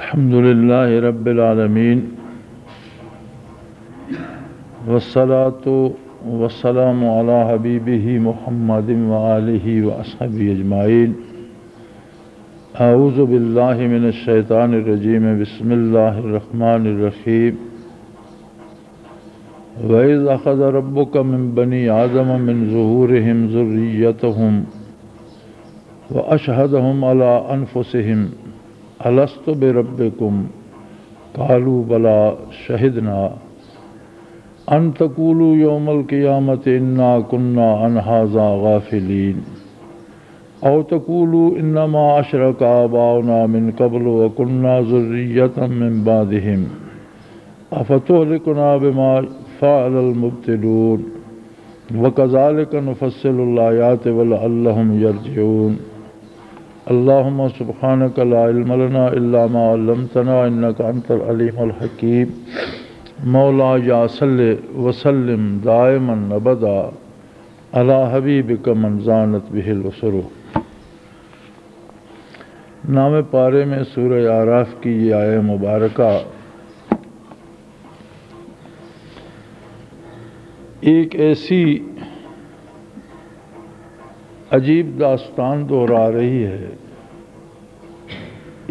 الحمدللہ رب العالمین والصلاة والسلام علی حبیبہ محمد وآلہ وصحبہ اجمعین۔ اعوذ باللہ من الشیطان الرجیم، بسم اللہ الرحمن الرحیم۔ وَإِذْ أَخَذَ رَبُّكَ مِنْ بَنِي آدَمَ مِنْ ظُهُورِهِمْ ذُرِّيَّتَهُمْ وَأَشْهَدَهُمْ عَلَىٰ أَنفُسِهِمْ أَلَسْتُ بِرَبِّكُمْ قَالُوا بَلَىٰ شَهِدْنَا أَن تَقُولُوا يَوْمَ الْقِيَامَةِ إِنَّا كُنَّا عَنْ هَٰذَا غَافِلِينَ أَوْ تَقُولُوا إِنَّمَا أَشْرَكَ آبَاؤُنَا مِنْ قَبْلُ وَكُنَّا ذُرِّيَّةً مِّن بَعْدِهِمْ أَفَتُهْلِكُنَا بِمَا فَعَلَ الْمُبْطِلُونَ وَكَذَلِكَ نُفَصِّلُ الْآيَاتِ وَلَعَلَّهُمْ يَرْجِعُونَ۔ اللهم سبحانك لا علم لنا إلا ما علمتنا إنك أنت العليم الحكيم۔ مولاي صل وسلم دائما أبدا على حبيبك من زانت به الأسر۔ نام پارے میں سورہ اعراف کی یہ آیہ مبارکہ ایک ایسی عجیب داستان دہرا رہی ہے،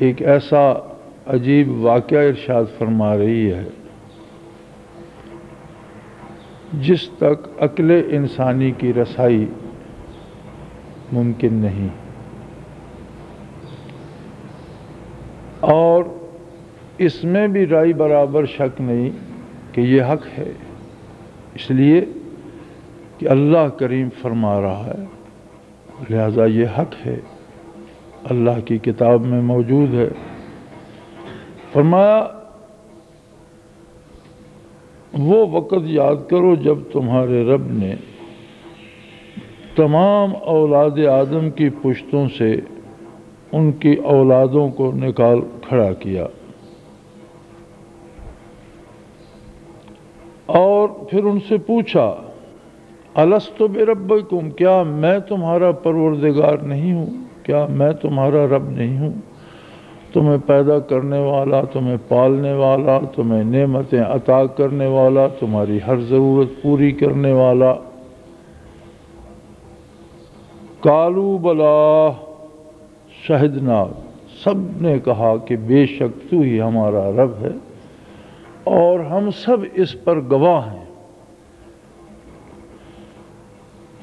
ایک ایسا عجیب واقعہ ارشاد فرما رہی ہے جس تک عقل انسانی کی رسائی ممکن نہیں، اور اس میں بھی رائے برابر شک نہیں کہ یہ حق ہے، اس لیے کہ اللہ کریم فرما رہا ہے، لہذا یہ حق ہے، اللہ کی کتاب میں موجود ہے۔ فرمایا وہ وقت یاد کرو جب تمہارے رب نے تمام اولاد آدم کی پشتوں سے ان کی اولادوں کو نکال کھڑا کیا، اور پھر ان سے پوچھا الست بربکم، کیا میں تمہارا پروردگار نہیں ہوں، کیا میں تمہارا رب نہیں ہوں، تمہیں پیدا کرنے والا، تمہیں پالنے والا، تمہیں نعمتیں عطا کرنے والا، تمہاری ہر ضرورت پوری کرنے والا۔ قالوا بلا شہدنا، سب نے کہا کہ بے شک تو ہی ہمارا رب ہے اور ہم سب اس پر گواہ ہیں۔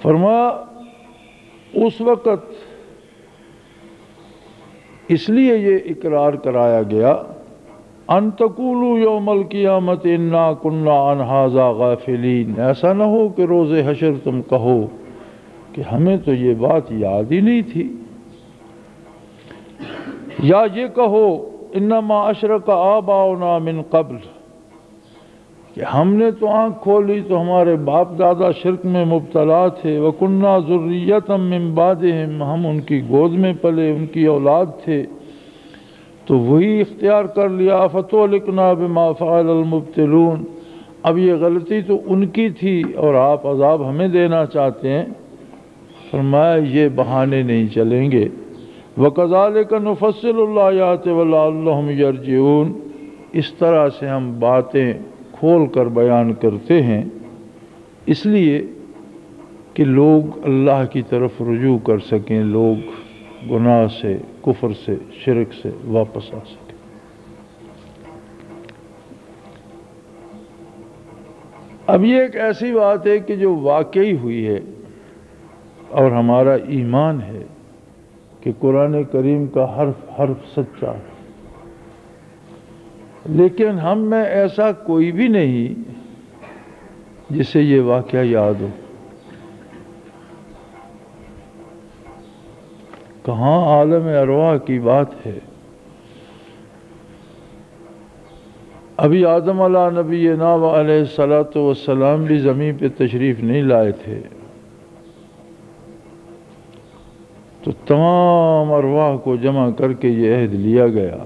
فرمایا اس وقت اس لیے یہ اقرار کرایا گیا ان تقولوا یوم القیامت انا کنا عن ھذا غافلین، ایسا نہ ہو کہ روز حشر تم کہو کہ ہمیں تو یہ بات یاد ہی نہیں تھی، یا یہ کہو انما اشرک آباؤنا من قبل، کہ ہم نے تو آنکھ کھولی تو ہمارے باپ دادا شرک میں مبتلا تھے، وَكُنَّا ذُرِّيَّةً مِّن بَعْدِهِمْ، ہم ان کی گود میں پلے، ان کی اولاد تھے، تو وہی اختیار کر لیا۔ فَتُهْلِكُنَا بِمَا فَعَلَ الْمُبْطِلُونَ، اب یہ غلطی تو ان کی تھی اور آپ عذاب ہمیں دینا چاہتے ہیں۔ فرمایا یہ بہانے نہیں چلیں گے۔ وَكَذَلِكَ نُفَصِّلُ الْآيَاتِ وَلَعَلَّهُمْ يَرْجِعُونَ، اس طرح سے ہم باتیں کھول کر بیان کرتے ہیں اس لیے کہ لوگ اللہ کی طرف رجوع کر سکیں، لوگ گناہ سے، کفر سے، شرک سے واپس آ سکیں۔ اب یہ ایک ایسی بات ہے کہ جو واقعی ہوئی ہے اور ہمارا ایمان ہے کہ قرآن کریم کا حرف حرف سچا ہے، لیکن ہم میں ایسا کوئی بھی نہیں جسے یہ واقعہ یاد ہو۔ کہاں عالم ارواح کی بات ہے، ابھی آدم علیہ نبینا علیہ الصلوۃ والسلام بھی زمین پہ تشریف نہیں لائے تھے، تو تمام ارواح کو جمع کر کے یہ عہد لیا گیا۔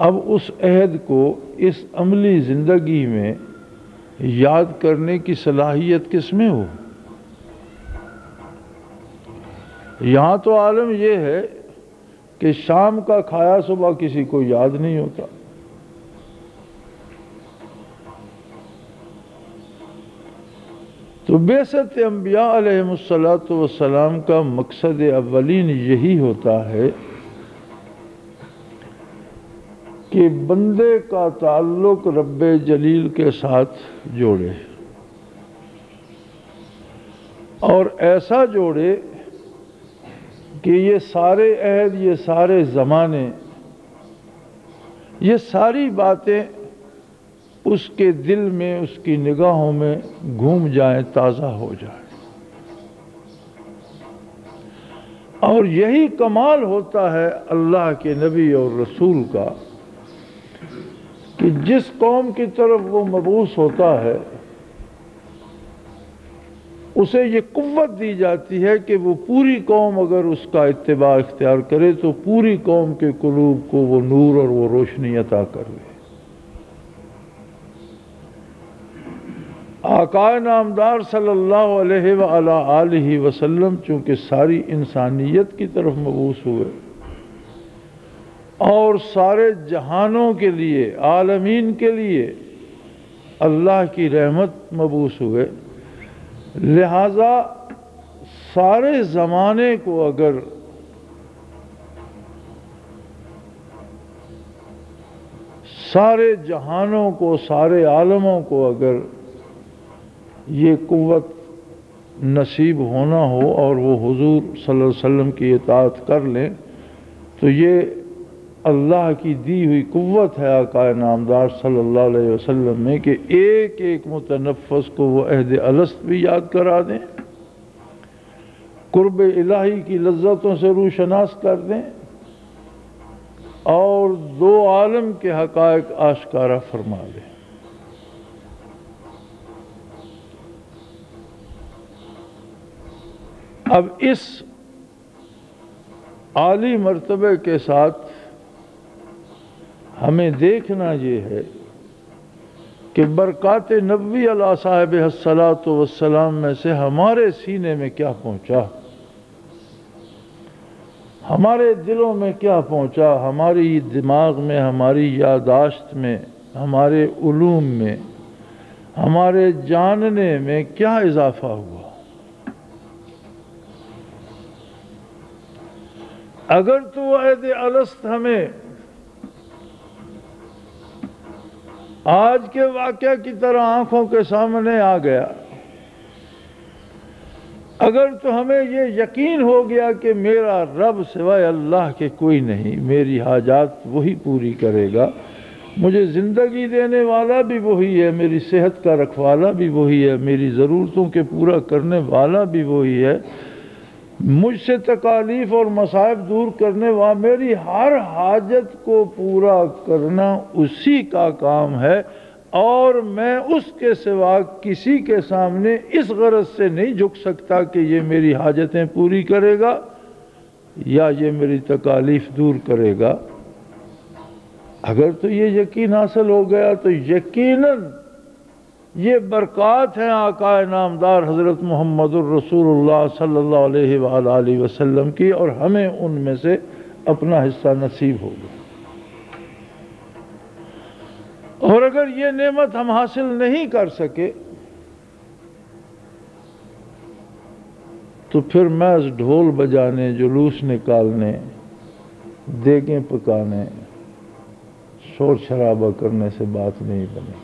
اب اس عہد کو اس عملی زندگی میں یاد کرنے کی صلاحیت کس میں ہو؟ یہاں تو عالم یہ ہے کہ شام کا کھایا صبح کسی کو یاد نہیں ہوتا۔ تو بعثت انبیاء علیہم السلام کا مقصد اولین یہی ہوتا ہے کہ بندے کا تعلق رب جلیل کے ساتھ جوڑے، اور ایسا جوڑے کہ یہ سارے عہد، یہ سارے زمانے، یہ ساری باتیں اس کے دل میں، اس کی نگاہوں میں گھوم جائیں، تازہ ہو جائیں۔ اور یہی کمال ہوتا ہے اللہ کے نبی اور رسول کا کہ جس قوم کی طرف وہ مبعوث ہوتا ہے اسے یہ قوت دی جاتی ہے کہ وہ پوری قوم اگر اس کا اتباع اختیار کرے تو پوری قوم کے قلوب کو وہ نور اور وہ روشنی عطا کر لے۔ آقا نامدار صلی اللہ علیہ وآلہ وسلم چونکہ ساری انسانیت کی طرف مبعوث ہوئے اور سارے جہانوں کے لیے، عالمین کے لیے اللہ کی رحمت مبعوث ہوئے، لہذا سارے زمانے کو اگر سارے جہانوں کو، سارے عالموں کو اگر یہ قوت نصیب ہونا ہو اور وہ حضور صلی اللہ علیہ وسلم کی اطاعت کر لیں تو یہ اللہ کی دی ہوئی قوت ہے آقا نامدار صلی اللہ علیہ وسلم میں کہ ایک ایک متنفس کو وہ عہد الست بھی یاد کرا دیں، قرب الہی کی لذتوں سے روشناس کر دیں اور دو عالم کے حقائق آشکارا فرما دیں۔ اب اس عالی مرتبے کے ساتھ ہمیں دیکھنا یہ ہے کہ برکات نبوی علی صاحب الصلاۃ والسلام میں سے ہمارے سینے میں کیا پہنچا، ہمارے دلوں میں کیا پہنچا، ہماری دماغ میں، ہماری یادداشت میں، ہمارے علوم میں، ہمارے جاننے میں کیا اضافہ ہوا۔ اگر تو وہ عہد الست ہمیں آج کے واقعہ کی طرح آنکھوں کے سامنے آ گیا، اگر تو ہمیں یہ یقین ہو گیا کہ میرا رب سوائے اللہ کے کوئی نہیں، میری حاجات وہی پوری کرے گا، مجھے زندگی دینے والا بھی وہی ہے، میری صحت کا رکھوالا بھی وہی ہے، میری ضرورتوں کے پورا کرنے والا بھی وہی ہے، مجھ سے تکالیف اور مصائب دور کرنے والا، میری ہر حاجت کو پورا کرنا اسی کا کام ہے، اور میں اس کے سوا کسی کے سامنے اس غرض سے نہیں جھک سکتا کہ یہ میری حاجتیں پوری کرے گا یا یہ میری تکالیف دور کرے گا۔ اگر تو یہ یقین حاصل ہو گیا تو یقیناً یہ برکات ہیں آقا نامدار حضرت محمد الرسول اللہ صلی اللہ علیہ وآلہ وسلم کی، اور ہمیں ان میں سے اپنا حصہ نصیب ہوگا۔ اور اگر یہ نعمت ہم حاصل نہیں کر سکے تو پھر محض ڈھول بجانے، جلوس نکالنے، دیگیں پکانے، شور شرابہ کرنے سے بات نہیں بنے۔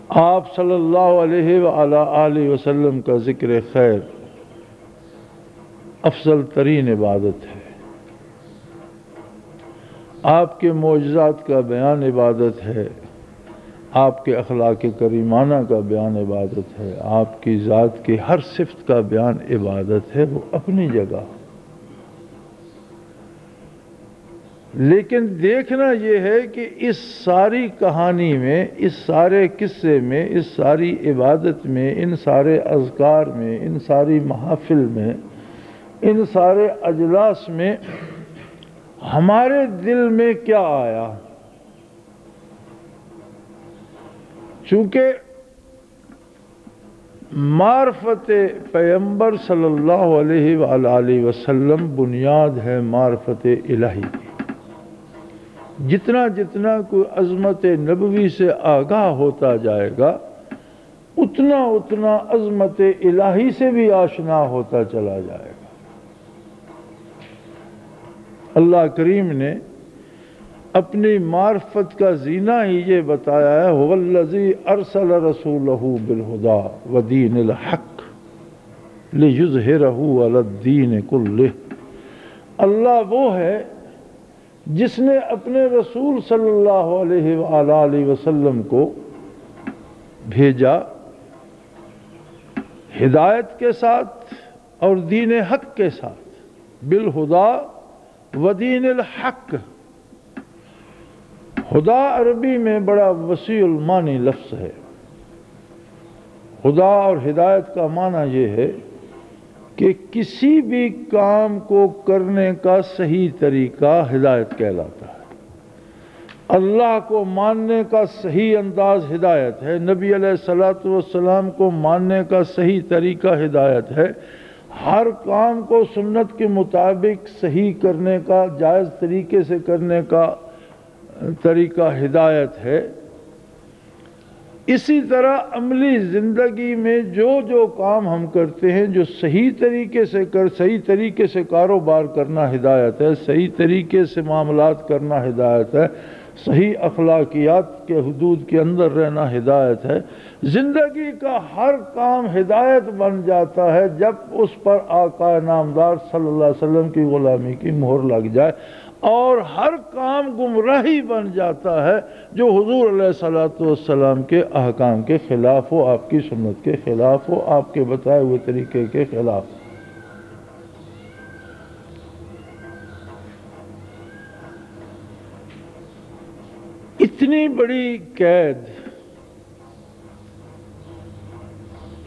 آپ صلی اللہ علیہ وآلہ وسلم کا ذکر خیر افضل ترین عبادت ہے، آپ کے معجزات کا بیان عبادت ہے، آپ کے اخلاق کریمانہ کا بیان عبادت ہے، آپ کی ذات کی ہر صفت کا بیان عبادت ہے، وہ اپنی جگہ۔ لیکن دیکھنا یہ ہے کہ اس ساری کہانی میں، اس سارے قصے میں، اس ساری عبادت میں، ان سارے اذکار میں، ان ساری محافل میں، ان سارے اجلاس میں ہمارے دل میں کیا آیا۔ چونکہ معرفت پیغمبر صلی اللہ علیہ وآلہ وسلم بنیاد ہے معرفت الہی کی۔ جتنا جتنا کوئی عظمت نبوی سے آگاہ ہوتا جائے گا اتنا اتنا عظمت الہی سے بھی آشنا ہوتا چلا جائے گا۔ اللہ کریم نے اپنی معرفت کا زینہ ہی یہ بتایا ہے هو الذی ارسل رسولہ بالہدی ودین الحق لیظہرہ علی الدین کلہ۔ اللہ وہ ہے جس نے اپنے رسول صلی اللہ علیہ وآلہ وسلم کو بھیجا ہدایت کے ساتھ اور دین حق کے ساتھ، بالہدی ودین الحق۔ خدا عربی میں بڑا وسیع المعنی لفظ ہے۔ خدا اور ہدایت کا معنی یہ ہے کہ کسی بھی کام کو کرنے کا صحیح طریقہ ہدایت کہلاتا ہے۔ اللہ کو ماننے کا صحیح انداز ہدایت ہے، نبی علیہ السلام کو ماننے کا صحیح طریقہ ہدایت ہے، ہر کام کو سنت کے مطابق صحیح کرنے کا، جائز طریقے سے کرنے کا طریقہ ہدایت ہے۔ اسی طرح عملی زندگی میں جو جو کام ہم کرتے ہیں، جو صحیح طریقے سے کاروبار کرنا ہدایت ہے، صحیح طریقے سے معاملات کرنا ہدایت ہے، صحیح اخلاقیات کے حدود کے اندر رہنا ہدایت ہے۔ زندگی کا ہر کام ہدایت بن جاتا ہے جب اس پر آقا نامدار صلی اللہ علیہ وسلم کی غلامی کی مہر لگ جائے، اور ہر کام گمراہی بن جاتا ہے جو حضور علیہ السلام کے احکام کے خلاف ہو، آپ کی سنت کے خلاف ہو، آپ کے بتائے ہوئے طریقے کے خلاف۔ اتنی بڑی قید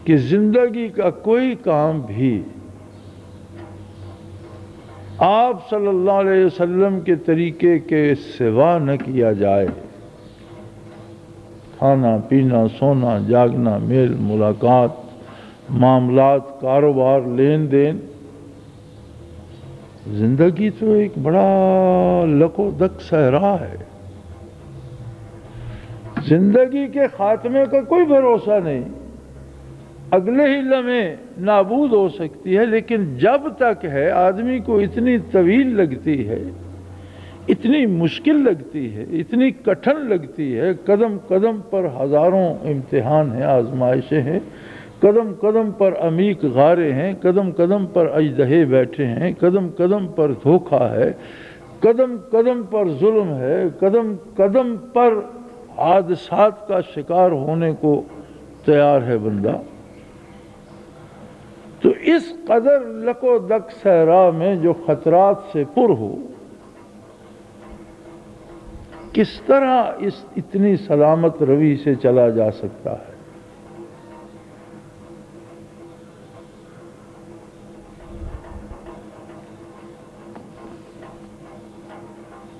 کہ زندگی کا کوئی کام بھی آپ صلی اللہ علیہ وسلم کے طریقے کے سوا نہ کیا جائے۔ کھانا پینا، سونا جاگنا، میل ملاقات، معاملات، کاروبار، لین دین، زندگی تو ایک بڑا لک و دک صحرا ہے۔ زندگی کے خاتمے کا کوئی بھروسہ نہیں، اگلے ہی لمحے نابود ہو سکتی ہے، لیکن جب تک ہے آدمی کو اتنی طویل لگتی ہے، اتنی مشکل لگتی ہے، اتنی کٹھن لگتی ہے۔ قدم قدم پر ہزاروں امتحان ہیں، آزمائشیں ہیں، قدم قدم پر عمیق غاریں ہیں، قدم قدم پر اژدہے بیٹھے ہیں، قدم قدم پر دھوکہ ہے، قدم قدم پر ظلم ہے، قدم قدم پر حادثات کا شکار ہونے کو تیار ہے بندہ۔ تو اس قدر لک و دک صحرا میں جو خطرات سے پر ہو، کس طرح اتنی سلامت روی سے چلا جا سکتا ہے؟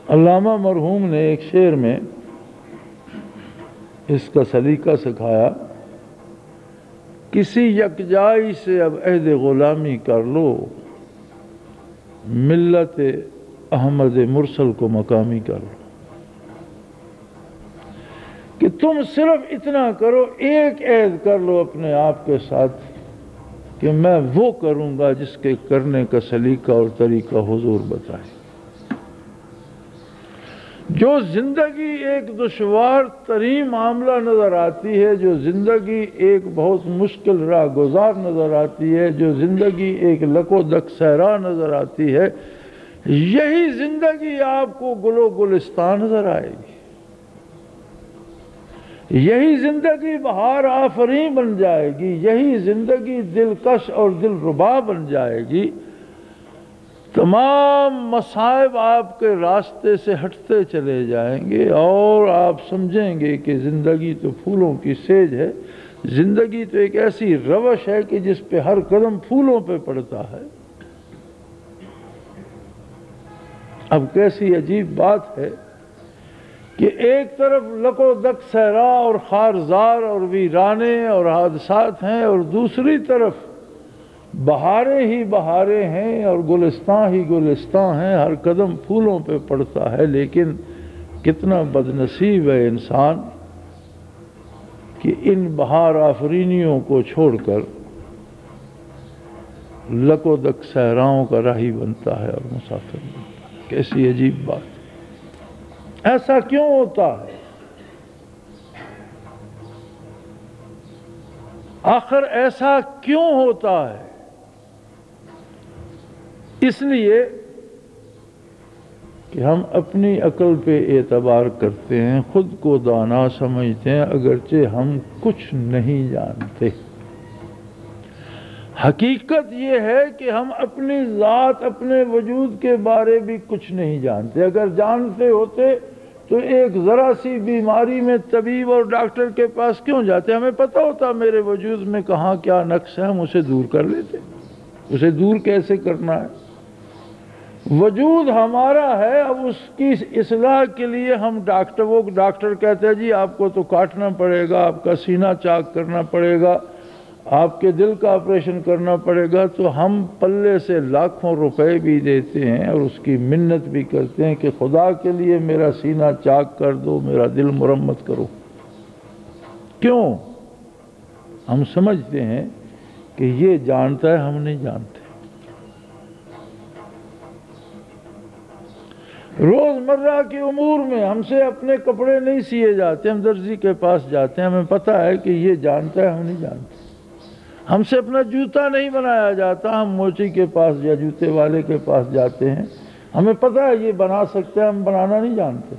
علامہ مرحوم نے ایک شعر میں اس کا سلیقہ سکھایا، کسی یکجائی سے اب عہد غلامی کر لو، ملت احمد مرسل کو مقامی کر لو۔ کہ تم صرف اتنا کرو، ایک عہد کر لو اپنے آپ کے ساتھ کہ میں وہ کروں گا جس کے کرنے کا سلیقہ اور طریقہ حضور بتائے۔ جو زندگی ایک دشوار ترین معاملہ نظر آتی ہے، جو زندگی ایک بہت مشکل راہ گزار نظر آتی ہے، جو زندگی ایک لک و دک صحرا نظر آتی ہے، یہی زندگی آپ کو گل و گلستان نظر آئے گی، یہی زندگی بہار آفریں بن جائے گی، یہی زندگی دلکش اور دلربا بن جائے گی۔ تمام مصائب آپ کے راستے سے ہٹتے چلے جائیں گے اور آپ سمجھیں گے کہ زندگی تو پھولوں کی سیج ہے، زندگی تو ایک ایسی روش ہے کہ جس پہ ہر قدم پھولوں پہ پڑتا ہے۔ اب کیسی عجیب بات ہے کہ ایک طرف لک و دک صحرا اور خارزار اور ویرانے اور حادثات ہیں، اور دوسری طرف بہاریں ہی بہاریں ہیں اور گلستان ہی گلستان ہیں، ہر قدم پھولوں پہ پڑتا ہے۔ لیکن کتنا بدنصیب ہے انسان کہ ان بہار آفرینیوں کو چھوڑ کر لک و دک صحراؤں کا راہی بنتا ہے اور مسافر بنتا ہے۔ کیسی عجیب بات ہے! ایسا کیوں ہوتا ہے؟ آخر ایسا کیوں ہوتا ہے؟ اس لیے کہ ہم اپنی عقل پہ اعتبار کرتے ہیں، خود کو دانا سمجھتے ہیں، اگرچہ ہم کچھ نہیں جانتے۔ حقیقت یہ ہے کہ ہم اپنی ذات، اپنے وجود کے بارے بھی کچھ نہیں جانتے۔ اگر جانتے ہوتے تو ایک ذرا سی بیماری میں طبیب اور ڈاکٹر کے پاس کیوں جاتے؟ ہمیں پتہ ہوتا میرے وجود میں کہاں کیا نقص ہے، ہم اسے دور کر لیتے۔ اسے دور کیسے کرنا ہے؟ وجود ہمارا ہے، اب اس کی اصلاح کے لیے ہم ڈاکٹر کہتے ہیں جی آپ کو تو کاٹنا پڑے گا، آپ کا سینہ چاک کرنا پڑے گا، آپ کے دل کا آپریشن کرنا پڑے گا، تو ہم پلے سے لاکھوں روپے بھی دیتے ہیں اور اس کی منت بھی کرتے ہیں کہ خدا کے لیے میرا سینہ چاک کر دو، میرا دل مرمت کرو۔ کیوں؟ ہم سمجھتے ہیں کہ یہ جانتا ہے، ہم نہیں جانتے۔ روزمرہ کے امور میں ہم سے اپنے کپڑے نہیں سیے جاتے، ہم درزی کے پاس جاتے ہیں، ہمیں پتہ ہے کہ یہ جانتا ہے، ہم نہیں جانتے۔ ہم سے اپنا جوتا نہیں بنایا جاتا، ہم موچی کے پاس یا جوتے والے کے پاس جاتے ہیں، ہمیں پتہ ہے یہ بنا سکتے ہیں، ہم بنانا نہیں جانتے۔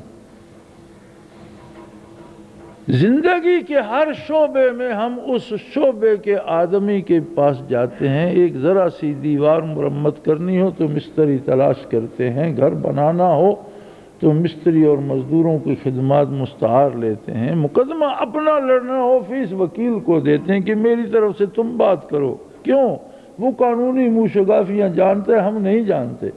زندگی کے ہر شعبے میں ہم اس شعبے کے آدمی کے پاس جاتے ہیں۔ ایک ذرا سی دیوار مرمت کرنی ہو تو مستری تلاش کرتے ہیں، گھر بنانا ہو تو مستری اور مزدوروں کی خدمات مستعار لیتے ہیں، مقدمہ اپنا لڑنا ہو فیس وکیل کو دیتے ہیں کہ میری طرف سے تم بات کرو۔ کیوں؟ وہ قانونی موشگافیاں جانتے ہیں، ہم نہیں جانتے۔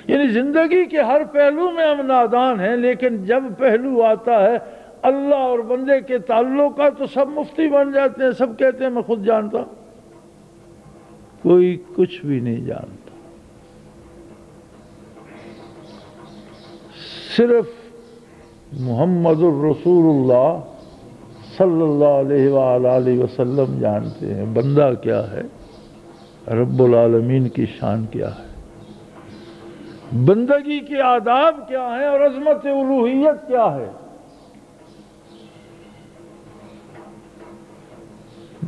یعنی زندگی کے ہر پہلو میں ہم نادان ہیں، لیکن جب پہلو آتا ہے اللہ اور بندے کے تعلق کا تو سب مفتی بن جاتے ہیں، سب کہتے ہیں میں خود جانتا ہوں۔ کوئی کچھ بھی نہیں جانتا، صرف محمد الرسول اللہ صلی اللہ علیہ وآلہ وسلم جانتے ہیں بندہ کیا ہے، رب العالمین کی شان کیا ہے، بندگی کے آداب کیا ہیں اور عظمت الوہیت کیا ہے،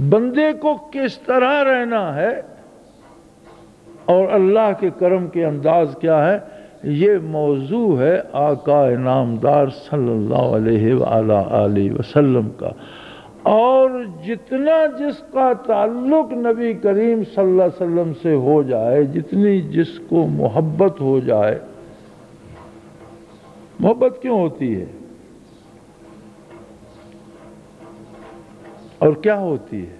بندے کو کس طرح رہنا ہے اور اللہ کے کرم کے انداز کیا ہے۔ یہ موضوع ہے آقا انعامدار صلی اللہ علیہ وآلہ وسلم کا، اور جتنا جس کا تعلق نبی کریم صلی اللہ علیہ وسلم سے ہو جائے، جتنی جس کو محبت ہو جائے۔ محبت کیوں ہوتی ہے اور کیا ہوتی ہے؟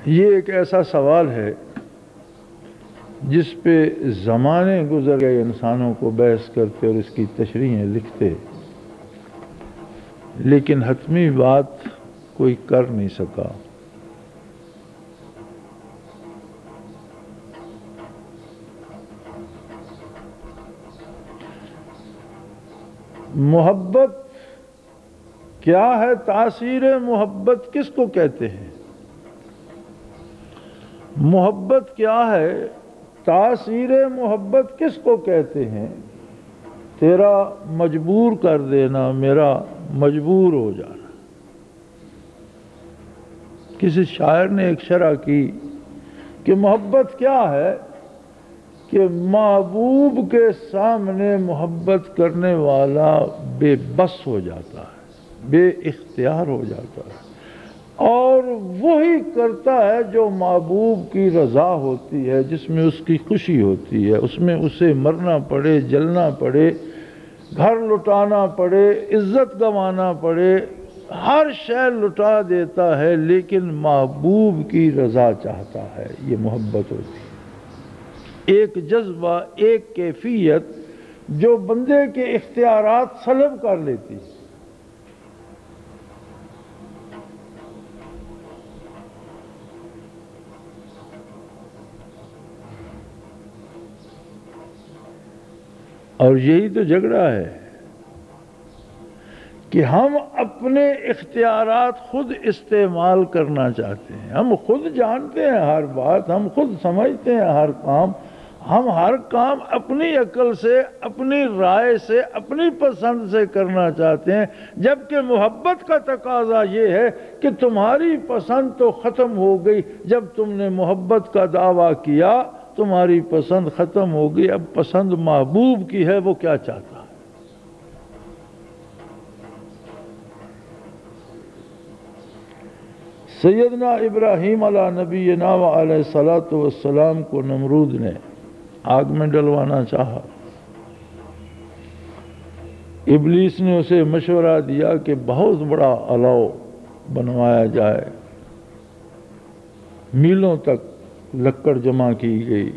یہ ایک ایسا سوال ہے جس پہ زمانے گزر گئے انسانوں کو بحث کرتے اور اس کی تشریحیں لکھتے، لیکن حتمی بات کوئی کر نہیں سکا۔ محبت کیا ہے؟ تاثیر محبت کس کو کہتے ہیں؟ محبت کیا ہے؟ تاثیر محبت کس کو کہتے ہیں؟ تیرا مجبور کر دینا، میرا مجبور ہو جانا۔ کسی شاعر نے ایک شرح کی کہ محبت کیا ہے کہ محبوب کے سامنے محبت کرنے والا بے بس ہو جاتا ہے، بے اختیار ہو جاتا ہے، اور وہی کرتا ہے جو محبوب کی رضا ہوتی ہے، جس میں اس کی خوشی ہوتی ہے، اس میں اسے مرنا پڑے، جلنا پڑے، گھر لٹانا پڑے، عزت گنوانا پڑے، ہر شے لٹا دیتا ہے، لیکن محبوب کی رضا چاہتا ہے۔ یہ محبت ہوتی ہے، ایک جذبہ، ایک کیفیت جو بندے کے اختیارات سلب کر لیتی ہے۔ اور یہی تو جھگڑا ہے کہ ہم اپنے اختیارات خود استعمال کرنا چاہتے ہیں، ہم خود جانتے ہیں ہر بات، ہم خود سمجھتے ہیں ہر کام، ہم ہر کام اپنی عقل سے، اپنی رائے سے، اپنی پسند سے کرنا چاہتے ہیں، جبکہ محبت کا تقاضا یہ ہے کہ تمہاری پسند تو ختم ہو گئی جب تم نے محبت کا دعویٰ کیا، تمہاری پسند ختم ہو گئی، اب پسند محبوب کی ہے، وہ کیا چاہتا ہے۔ سیدنا ابراہیم علیہ نبینا علیہ الصلوۃ والسلام کو نمرود نے آگ میں ڈلوانا چاہا۔ ابلیس نے اسے مشورہ دیا کہ بہت بڑا الاؤ بنوایا جائے، میلوں تک لکڑ جمع کی گئی،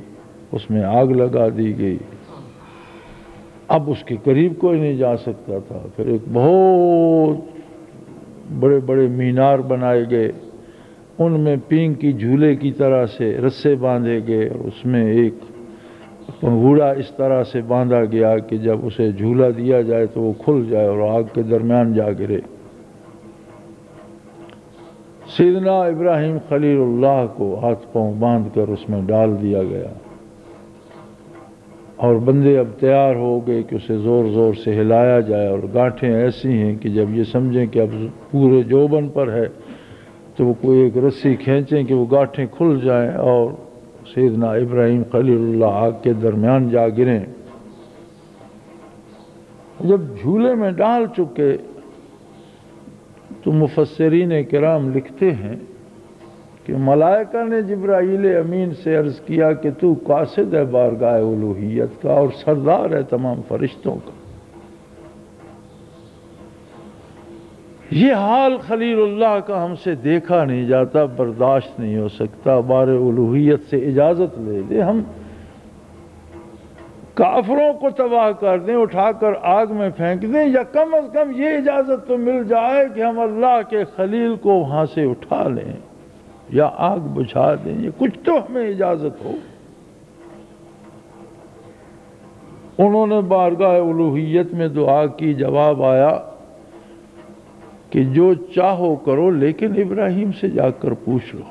اس میں آگ لگا دی گئی، اب اس کے قریب کوئی نہیں جا سکتا تھا۔ پھر ایک بہت بڑے بڑے مینار بنائے گئے، ان میں پینگ کی جھولے کی طرح سے رسے باندھے گئے، اور اس میں ایک پنگھوڑا اس طرح سے باندھا گیا کہ جب اسے جھولا دیا جائے تو وہ کھل جائے اور آگ کے درمیان جا گرے۔ سیدنا ابراہیم خلیل اللہ کو ہاتھ پاؤں باندھ کر اس میں ڈال دیا گیا، اور بندے اب تیار ہو گئے کہ اسے زور زور سے ہلایا جائے، اور گانٹھیں ایسی ہیں کہ جب یہ سمجھیں کہ اب پورے جوبن پر ہے تو وہ کوئی ایک رسی کھینچیں کہ وہ گانٹھیں کھل جائیں اور سیدنا ابراہیم خلیل اللہ آگ کے درمیان جا گریں۔ جب جھولے میں ڈال چکے تو مفسرین کرام لکھتے ہیں کہ ملائکہ نے جبرائیل امین سے عرض کیا کہ تو قاصد ہے بارگاہ الوہیت کا اور سردار ہے تمام فرشتوں کا۔ یہ حال خلیل اللہ کا ہم سے دیکھا نہیں جاتا، برداشت نہیں ہو سکتا، بار الوہیت سے اجازت لے دے، ہم کافروں کو تباہ کر دیں، اٹھا کر آگ میں پھینک دیں، یا کم از کم یہ اجازت تو مل جائے کہ ہم اللہ کے خلیل کو وہاں سے اٹھا لیں یا آگ بجھا دیں، یہ کچھ تو ہمیں اجازت ہو۔ انہوں نے بارگاہ الوہیت میں دعا کی، جواب آیا کہ جو چاہو کرو، لیکن ابراہیم سے جا کر پوچھ لو،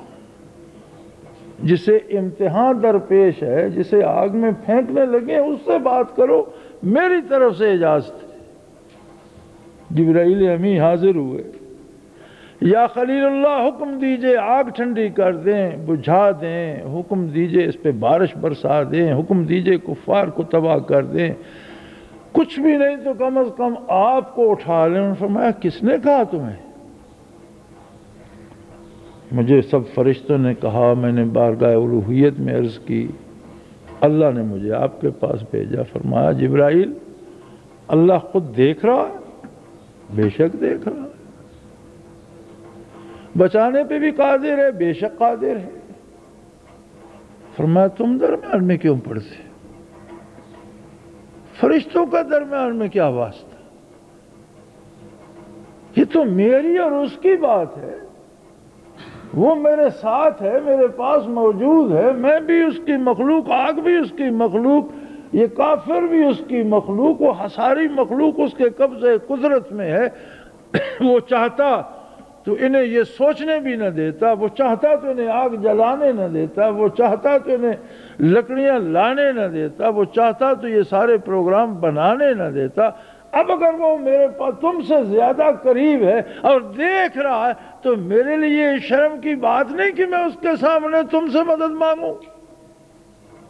جسے امتحان درپیش ہے، جسے آگ میں پھینکنے لگے اس سے بات کرو، میری طرف سے اجازت ہے۔ جبرائیل امی حاضر ہوئے، یا خلیل اللہ حکم دیجئے آگ ٹھنڈی کر دیں، بجھا دیں، حکم دیجئے اس پہ بارش برسا دیں، حکم دیجئے کفار کو تباہ کر دیں، کچھ بھی نہیں تو کم از کم آپ کو اٹھا لیں۔ انہوں نے فرمایا کس نے کہا تمہیں؟ مجھے سب فرشتوں نے کہا، میں نے بارگاہ الوہیت میں عرض کی، اللہ نے مجھے آپ کے پاس بھیجا۔ فرمایا جبرائیل، اللہ خود دیکھ رہا ہے؟ بے شک دیکھ رہا ہے۔ بچانے پہ بھی قادر ہے؟ بے شک قادر ہے۔ فرمایا تم درمیان میں کیوں پڑتے؟ فرشتوں کا درمیان میں کیا واسطہ؟ یہ تو میری اور اس کی بات ہے، وہ میرے ساتھ ہے، میرے پاس موجود ہے، میں بھی اس کی مخلوق، آگ بھی اس کی مخلوق، یہ کافر بھی اس کی مخلوق، وہ ساری مخلوق اس کے قبضے قدرت میں ہے۔ وہ چاہتا تو انہیں یہ سوچنے بھی نہ دیتا، وہ چاہتا تو انہیں آگ جلانے نہ دیتا، وہ چاہتا تو انہیں لکڑیاں لانے نہ دیتا، وہ چاہتا تو یہ سارے پروگرام بنانے نہ دیتا۔ اب اگر وہ میرے پاس تم سے زیادہ قریب ہے اور دیکھ رہا ہے تو میرے لیے شرم کی بات نہیں کہ میں اس کے سامنے تم سے مدد مانگوں۔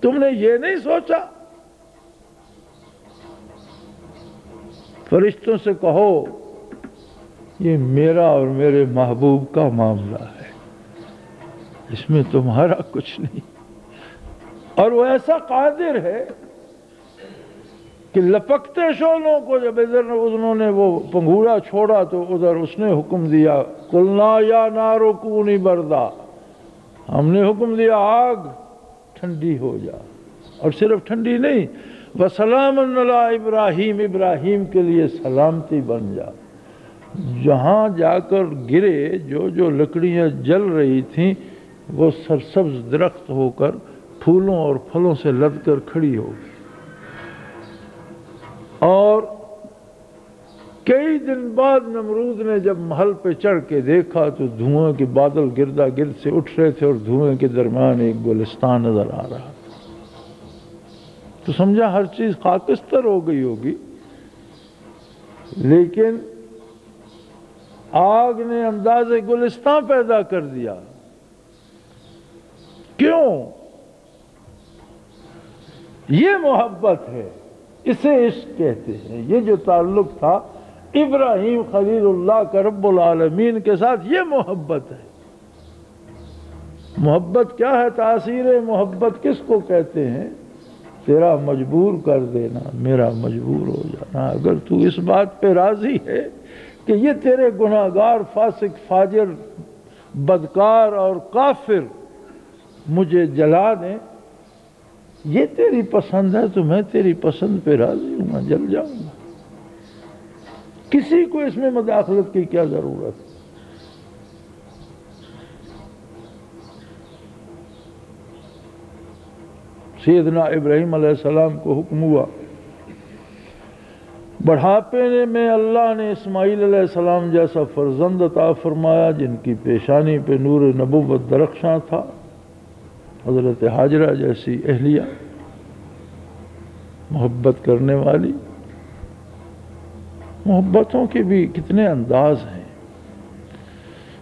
تم نے یہ نہیں سوچا؟ فرشتوں سے کہو یہ میرا اور میرے محبوب کا معاملہ ہے، اس میں تمہارا کچھ نہیں۔ اور وہ ایسا قادر ہے کہ لپکتے شعلوں کو جب ادھر انہوں نے وہ پنگھوڑا چھوڑا تو ادھر اس نے حکم دیا، قلنا یا نار کونی بردا، ہم نے حکم دیا آگ ٹھنڈی ہو جا، اور صرف ٹھنڈی نہیں، وسلام علی ابراہیم، ابراہیم کے لیے سلامتی بن جا۔ جہاں جا کر گرے، جو لکڑیاں جل رہی تھیں وہ سرسبز درخت ہو کر پھولوں اور پھلوں سے لد کر کھڑی ہو گئی، اور کئی دن بعد نمرود نے جب محل پہ چڑھ کے دیکھا تو دھوئیں کے بادل گردا گرد سے اٹھ رہے تھے اور دھوئیں کے درمیان ایک گلستان نظر آ رہا تھا، تو سمجھا ہر چیز خاکستر ہو گئی ہوگی، لیکن آگ نے انداز گلستان پیدا کر دیا۔ کیوں؟ یہ محبت ہے، اسے عشق کہتے ہیں۔ یہ جو تعلق تھا ابراہیم خلیل اللہ کا رب العالمین کے ساتھ، یہ محبت ہے۔ محبت کیا ہے؟ تاثیر محبت کس کو کہتے ہیں؟ تیرا مجبور کر دینا، میرا مجبور ہو جانا۔ اگر تو اس بات پہ راضی ہے کہ یہ تیرے گناہگار، فاسق، فاجر، بدکار اور کافر مجھے جلا دیں، یہ تیری پسند ہے تو میں تیری پسند پہ راضی ہوں، میں جل جاؤں گا۔ کسی کو اس میں مداخلت کی کیا ضرورت ہے؟ سیدنا ابراہیم علیہ السلام کو حکم ہوا، بڑھاپے میں اللہ نے اسماعیل علیہ السلام جیسا فرزند عطا فرمایا جن کی پیشانی پہ نور نبوت درخشاں تھا، حضرت ہاجرہ جیسی اہلیہ محبت کرنے والی۔ محبتوں کے بھی کتنے انداز ہیں۔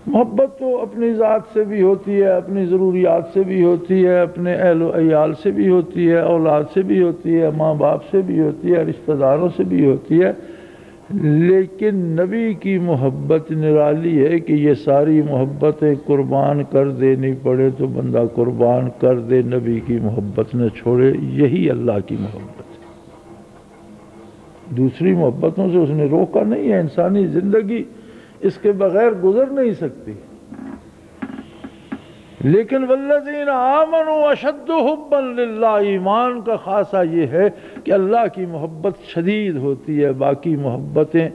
محبت تو اپنی ذات سے بھی ہوتی ہے، اپنی ضروریات سے بھی ہوتی ہے، اپنے اہل و عیال سے بھی ہوتی ہے، اولاد سے بھی ہوتی ہے، ماں باپ سے بھی ہوتی ہے، رشتہ داروں سے بھی ہوتی ہے، لیکن نبی کی محبت نرالی ہے کہ یہ ساری محبتیں قربان کر دینی پڑے تو بندہ قربان کر دے، نبی کی محبت نہ چھوڑے۔ یہی اللہ کی محبت ہے۔ دوسری محبتوں سے اس نے روکا نہیں ہے، انسانی زندگی اس کے بغیر گزر نہیں سکتی، لیکن والذین آمنوا اشد حبا للہ، ایمان کا خاصہ یہ ہے کہ اللہ کی محبت شدید ہوتی ہے، باقی محبتیں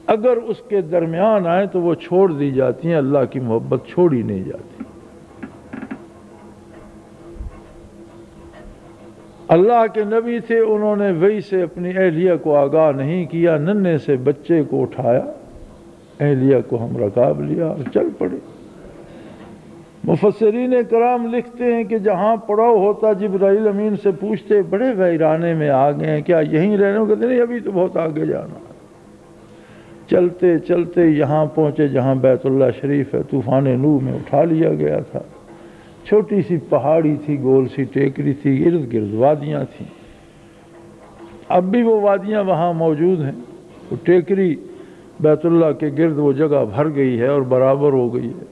اگر اس کے درمیان آئیں تو وہ چھوڑ دی جاتی ہیں، اللہ کی محبت چھوڑی نہیں جاتی۔ اللہ کے نبی تھے، انہوں نے وحی سے اپنی اہلیہ کو آگاہ نہیں کیا، ننھے سے بچے کو اٹھایا، اہلیہ کو ہم رکاب لیا اور چل پڑے۔ مفسرین کرام لکھتے ہیں کہ جہاں پڑاؤ ہوتا جبرائیل امین سے پوچھتے بڑے ویرانے میں آ گئے ہیں، کیا یہیں رہنے؟ کہتے نہیں، ابھی تو بہت آگے جانا۔ چلتے چلتے یہاں پہنچے جہاں بیت اللہ شریف ہے، طوفان نوح میں اٹھا لیا گیا تھا۔ چھوٹی سی پہاڑی تھی، گول سی ٹیکری تھی، ارد گرد وادیاں تھیں، اب بھی وہ وادیاں وہاں موجود ہیں۔ وہ ٹیکری بیت اللہ کے گرد وہ جگہ بھر گئی ہے اور برابر ہو گئی ہے۔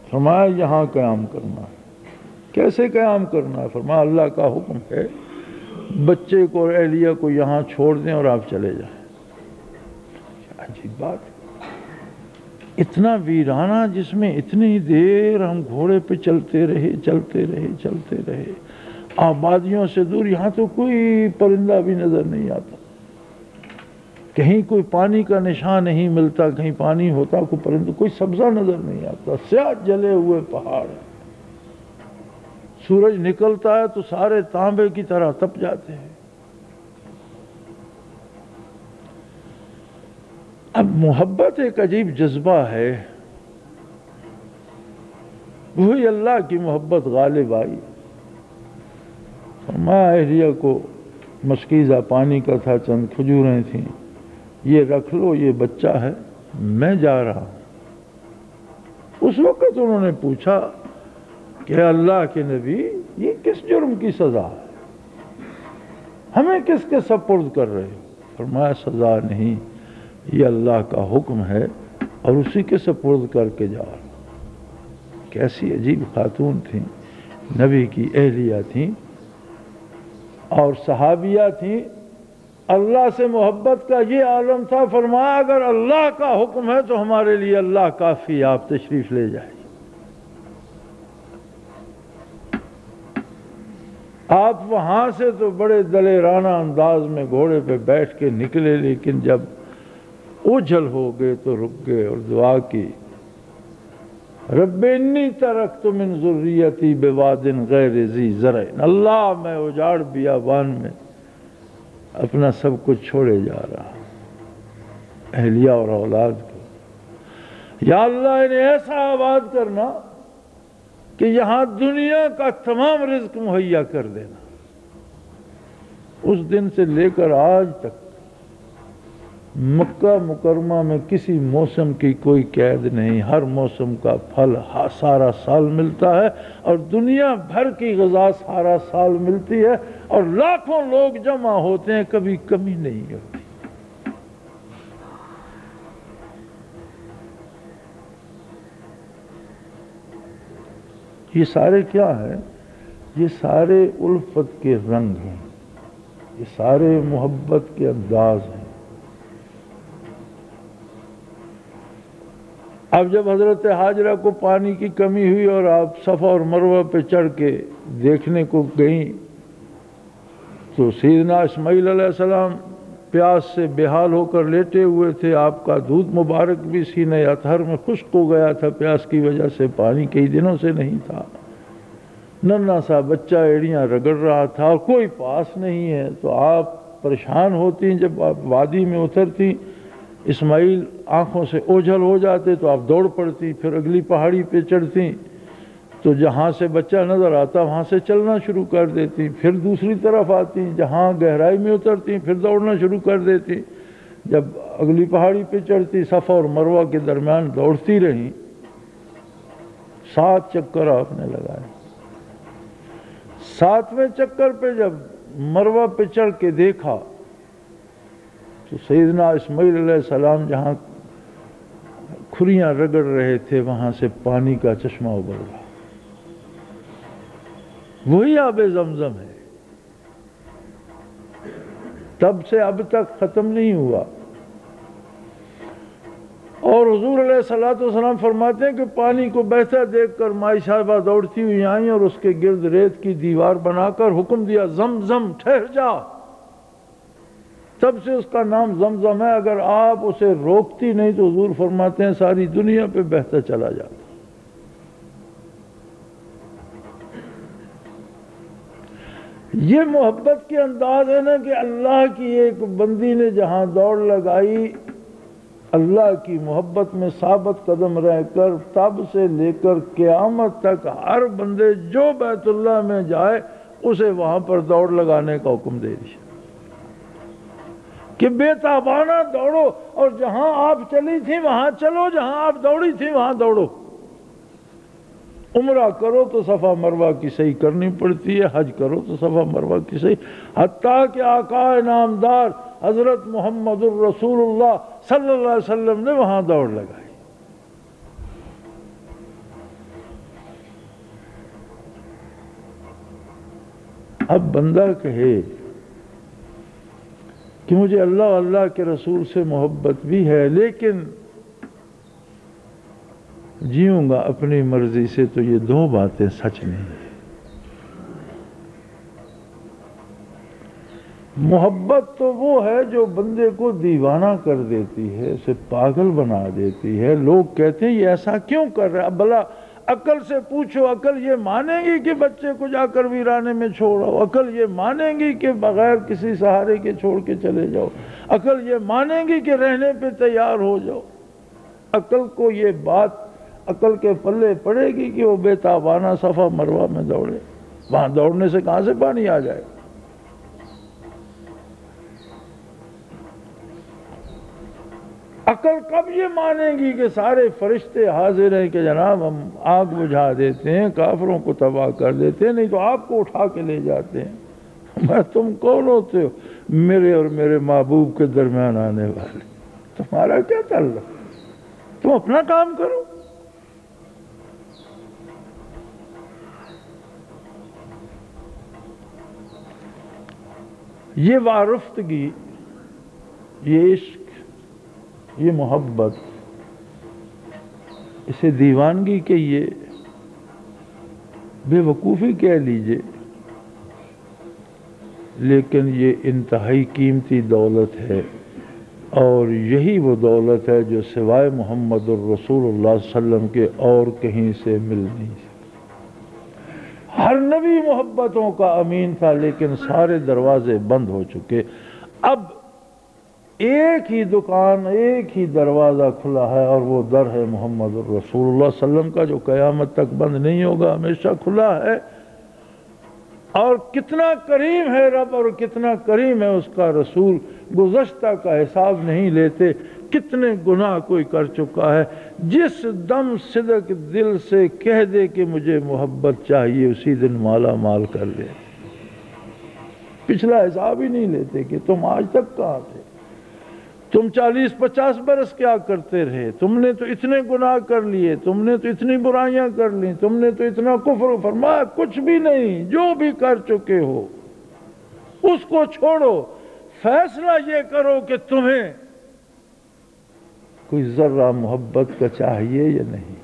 فرمایا یہاں قیام کرنا ہے۔ کیسے قیام کرنا ہے؟ فرمایا اللہ کا حکم ہے بچے کو اور اہلیہ کو یہاں چھوڑ دیں اور آپ چلے جائیں۔ عجیب بات ہے، اتنا ویرانہ جس میں اتنی دیر ہم گھوڑے پہ چلتے رہے، آبادیوں سے دور، یہاں تو کوئی پرندہ بھی نظر نہیں آتا، کہیں کوئی پانی کا نشان نہیں ملتا، کہیں پانی ہوتا کوئی پرندہ، کوئی سبزہ نظر نہیں آتا، سیاہ جلے ہوئے پہاڑ، سورج نکلتا ہے تو سارے تانبے کی طرح تپ جاتے ہیں۔ اب محبت ایک عجیب جذبہ ہے، وہی اللہ کی محبت غالب آئی۔ فرمایا اہلیہ کو مشکیزہ پانی کا تھا، چند کھجوریں تھیں، یہ رکھ لو، یہ بچہ ہے، میں جا رہا ہوں۔ اس وقت انہوں نے پوچھا کہ اللہ کے نبی یہ کس جرم کی سزا ہے؟ ہمیں کس کے سپرد کر رہے ہو؟ فرمایا سزا نہیں، یہ اللہ کا حکم ہے اور اسی کے سپرد کر کے جا رہا ہوں۔ کیسی عجیب خاتون تھیں، نبی کی اہلیہ تھیں اور صحابیہ تھیں۔ اللہ سے محبت کا یہ عالم تھا، فرمایا اگر اللہ کا حکم ہے تو ہمارے لیے اللہ کافی، آپ تشریف لے جائیں۔ آپ وہاں سے تو بڑے دلیرانہ انداز میں گھوڑے پہ بیٹھ کے نکلے، لیکن جب اوجھل ہو گئے تو رک گئے اور دعا کی، رب انی ترکت من ذریتی بواد غیر ذی زرع، اللہ میں اجاڑ بیابان میں اپنا سب کچھ چھوڑے جا رہا، اہلیہ اور اولاد کو، یا اللہ انہیں ایسا آباد کرنا کہ یہاں دنیا کا تمام رزق مہیا کر دینا۔ اس دن سے لے کر آج تک مکہ مکرمہ میں کسی موسم کی کوئی قید نہیں، ہر موسم کا پھل سارا سال ملتا ہے، اور دنیا بھر کی غذا سارا سال ملتی ہے، اور لاکھوں لوگ جمع ہوتے ہیں، کبھی کمی نہیں ہوتی۔ یہ سارے کیا ہیں؟ یہ سارے الفت کے رنگ ہیں، یہ سارے محبت کے انداز ہیں۔ اب جب حضرت حاجرہ کو پانی کی کمی ہوئی اور آپ صفا اور مروہ پہ چڑھ کے دیکھنے کو گئیں، تو سیدنا اسماعیل علیہ السلام پیاس سے بے حال ہو کر لیٹے ہوئے تھے، آپ کا دودھ مبارک بھی سینہ اطہر میں خشک ہو گیا تھا، پیاس کی وجہ سے پانی کئی دنوں سے نہیں تھا، ننھا سا بچہ ایڑیاں رگڑ رہا تھا اور کوئی پاس نہیں ہے، تو آپ پریشان ہوتی، جب آپ وادی میں اترتی اسماعیل آنکھوں سے اوجھل ہو جاتے تو آپ دوڑ پڑتی، پھر اگلی پہاڑی پہ چڑھتی تو جہاں سے بچہ نظر آتا وہاں سے چلنا شروع کر دیتی، پھر دوسری طرف آتی، جہاں گہرائی میں اترتی پھر دوڑنا شروع کر دیتی، جب اگلی پہاڑی پہ چڑھتی صفا اور مروہ کے درمیان دوڑتی رہیں، 7 چکر آپ نے لگائے۔ 7ویں چکر پہ جب مروہ پہ چڑھ کے دیکھا تو سیدنا اسماعیل علیہ السلام جہاں کھریاں رگڑ رہے تھے وہاں سے پانی کا چشمہ ابل رہا، وہی آب زمزم ہے، تب سے اب تک ختم نہیں ہوا۔ اور حضور علیہ السلام فرماتے ہیں کہ پانی کو بہتا دیکھ کر مائی صاحبہ دوڑتی ہوئی آئیں اور اس کے گرد ریت کی دیوار بنا کر حکم دیا، زمزم ٹھہر جا۔ تب سے اس کا نام زمزم ہے، اگر آپ اسے روکتی نہیں تو حضور فرماتے ہیں ساری دنیا پہ بہتا چلا جاتا۔ یہ محبت کے انداز ہے نا کہ اللہ کی ایک بندی نے جہاں دوڑ لگائی، اللہ کی محبت میں ثابت قدم رہ کر تب سے لے کر قیامت تک ہر بندے جو بیت اللہ میں جائے اسے وہاں پر دوڑ لگانے کا حکم دے دیا کہ بے تابانہ دوڑو، اور جہاں آپ چلی تھی وہاں چلو، جہاں آپ دوڑی تھی وہاں دوڑو۔ عمرہ کرو تو صفا مروہ کی صحیح کرنی پڑتی ہے، حج کرو تو صفا مروہ کی صحیح، حتیٰ کہ آقا نامدار حضرت محمد الرسول اللہ صلی اللہ علیہ وسلم نے وہاں دوڑ لگائی۔ اب بندہ کہے کہ مجھے اللہ اور اللہ کے رسول سے محبت بھی ہے لیکن جیوں گا اپنی مرضی سے، تو یہ دو باتیں سچ نہیں ہیں۔ محبت تو وہ ہے جو بندے کو دیوانہ کر دیتی ہے، اسے پاگل بنا دیتی ہے۔ لوگ کہتے ہیں یہ ایسا کیوں کر رہا ہے؟ بھلا عقل سے پوچھو، عقل یہ مانیں گی کہ بچے کو جا کر ویرانے میں چھوڑو؟ عقل یہ مانیں گی کہ بغیر کسی سہارے کے چھوڑ کے چلے جاؤ؟ عقل یہ مانیں گی کہ رہنے پہ تیار ہو جاؤ؟ عقل کو یہ بات عقل کے پلے پڑے گی کہ وہ بے تابانہ صفا مروہ میں دوڑے؟ وہاں دوڑنے سے کہاں سے پانی آ جائے؟ عقل کب یہ مانیں گی کہ سارے فرشتے حاضر ہیں کہ جناب ہم آگ بجھا دیتے ہیں، کافروں کو تباہ کر دیتے ہیں، نہیں تو آپ کو اٹھا کے لے جاتے ہیں؟ میں تم کون ہوتے ہو میرے اور میرے محبوب کے درمیان آنے والے؟ تمہارا کیا تعلق؟ تم اپنا کام کرو۔ یہ وارفتگی، یہ عشق، یہ محبت، اسے دیوانگی کہیے، بے وقوفی کہہ لیجئے، لیکن یہ انتہائی قیمتی دولت ہے، اور یہی وہ دولت ہے جو سوائے محمد الرسول اللہ صلی اللہ علیہ وسلم کے اور کہیں سے مل نہیں سکتی۔ ہر نبی محبتوں کا امین تھا، لیکن سارے دروازے بند ہو چکے۔ اب ایک ہی دکان، ایک ہی دروازہ کھلا ہے، اور وہ در ہے محمد الرسول اللہ صلی اللہ علیہ وسلم کا، جو قیامت تک بند نہیں ہوگا، ہمیشہ کھلا ہے۔ اور کتنا کریم ہے رب، اور کتنا کریم ہے اس کا رسول، گزشتہ کا حساب نہیں لیتے، کتنے گناہ کوئی کر چکا ہے۔ جس دم صدق دل سے کہہ دے کہ مجھے محبت چاہیے، اسی دن مالا مال کر دے۔ پچھلا حساب ہی نہیں لیتے کہ تم آج تک کہاں تھے، تم 40-50 برس کیا کرتے رہے، تم نے تو اتنے گناہ کر لیے، تم نے تو اتنی برائیاں کر لی، تم نے تو اتنا کفر۔ فرمایا کچھ بھی نہیں، جو بھی کر چکے ہو اس کو چھوڑو، فیصلہ یہ کرو کہ تمہیں کوئی ذرہ محبت کا چاہیے یا نہیں،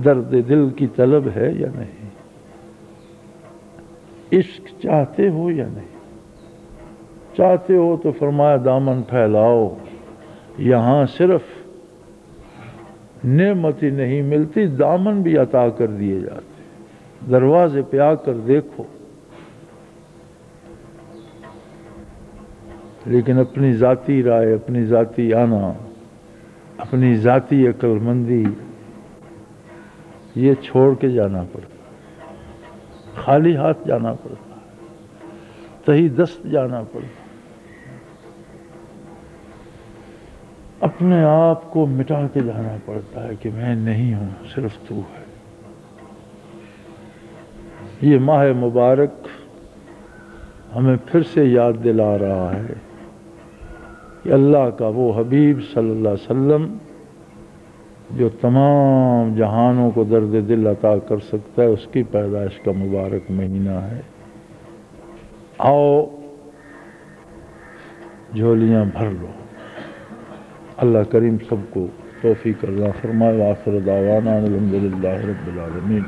درد دل کی طلب ہے یا نہیں، عشق چاہتے ہو یا نہیں۔ چاہتے ہو تو فرمایا دامن پھیلاؤ، یہاں صرف نعمت ہی نہیں ملتی، دامن بھی عطا کر دیے جاتے، دروازے پہ آ کر دیکھو۔ لیکن اپنی ذاتی رائے، اپنی ذاتی آنا، اپنی ذاتی عقل مندی، یہ چھوڑ کے جانا پڑتا، خالی ہاتھ جانا پڑتا، تہی دست جانا پڑتا، اپنے آپ کو مٹا کے جانا پڑتا ہے کہ میں نہیں ہوں، صرف تو ہے۔ یہ ماہ مبارک ہمیں پھر سے یاد دلا رہا ہے کہ اللہ کا وہ حبیب صلی اللہ علیہ وسلم جو تمام جہانوں کو درد دل عطا کر سکتا ہے، اس کی پیدائش کا مبارک مہینہ ہے۔ آؤ جھولیاں بھر لو۔ اللہ کریم سب کو توفیق عطا فرمائے۔ وآخر دعوانا الحمدللہ رب العالمین۔